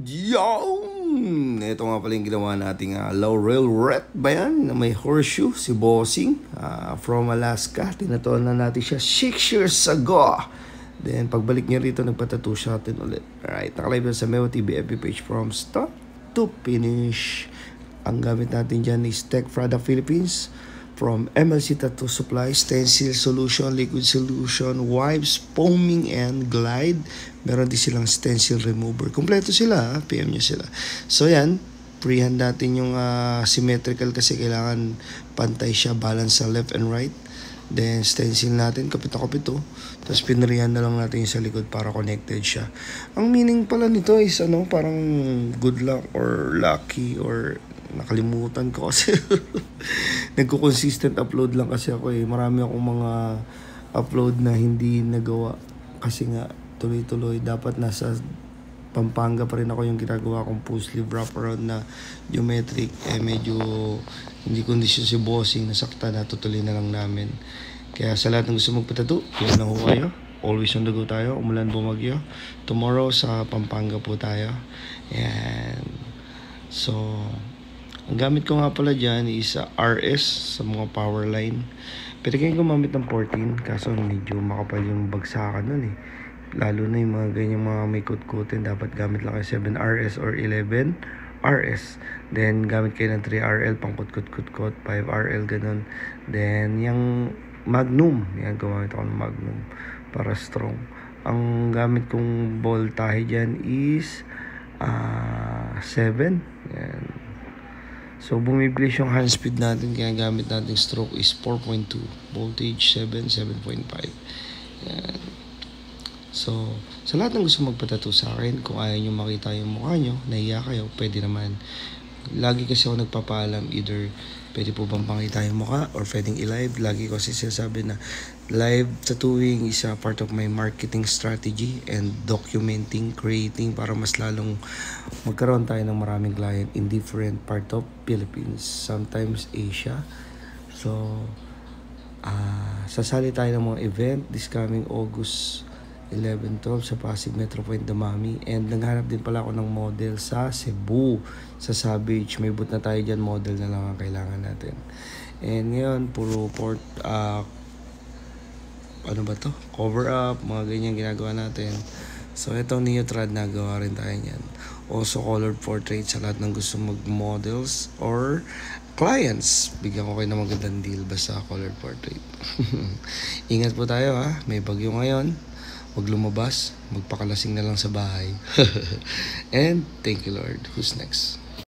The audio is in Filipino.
Yun! Ito nga pala yung ginawa nating Laurel Ret ba yan? Na may horseshoe, si Bossing from Alaska. Tinatuan na natin siya 6 years ago. Then pagbalik niya rito, nagpatattoo siya natin ulit. Alright, nakalive sa Meo TV FB page from start to finish. Ang gamit natin dyan is Tech Product Philippines from MLC Tattoo Supply, Stencil Solution, Liquid Solution, Wipes, Foaming, and Glide. Meron din silang stencil remover. Kompleto sila, PM nyo sila. So yan, freehand natin yung symmetrical kasi kailangan pantay siya, balance sa left and right. Then stencil natin, kapit na kapit to. Tapos pinarihan na lang natin yung sa likod para connected siya. Ang meaning pala nito is parang good luck or lucky or nakalimutan ko kasi nagko-consistent upload lang kasi ako marami akong mga upload na hindi nagawa kasi nga tuloy-tuloy dapat nasa Pampanga pa rin ako yung ginagawa kong full sleeve wraparound na geometric medyo hindi kondisyon si Bossing nasakta na tutuloy na lang namin kaya sa lahat ng gusto magpatato yun lang ho kayo. Always on the go tayo, umulan bumagyo. Tomorrow sa Pampanga po tayo. And so ang gamit ko nga pala dyan is RS sa mga power line. Pwede kayong gumamit ng 14 kaso medyo makapal yung bagsakan nun Lalo na yung mga ganyan mga may kut-kutin. Dapat gamit lang kayo 7RS or 11RS. Then gamit kayo ng 3RL pang kut-kut-kut-kut, 5RL ganun. Then yung Magnum, yan gumamit ako ng Magnum para strong. Ang gamit kong voltahe dyan is 7. Yan. So, bumibilis yung hand speed natin. Kaya gamit natin stroke is 4.2. Voltage 7, 7.5. Yan. So, sa lahat ng gusto magpatato sa akin, kung ayaw nyo makita yung mukha nyo, nahiya kayo, pwede naman. Lagi kasi ako nagpapaalam, either pwede po bang pakita yung mukha or pwedeng i-live. Lagi ko kasi sinasabi na live tattooing is a part of my marketing strategy and documenting, creating para mas lalong magkaroon tayo ng maraming client in different part of Philippines, sometimes Asia. So, sasali tayo ng mga event this coming August 11-12 sa Pasig Metro Point Damami, and naghanap din pala ako ng model sa Cebu, sa Savage. May boot na tayo dyan, model na lang ang kailangan natin. And ngayon puro cover up, mga ganyan ginagawa natin. So itong Neotrad nagawa rin tayo niyan. Also colored portrait sa lahat ng gusto mag-models or clients. Bigyan ko kayo ng magandang deal basta colored portrait. Ingat po tayo may bagyo ngayon. Huwag lumabas, magpakalasing na lang sa bahay. And thank you Lord. Who's next?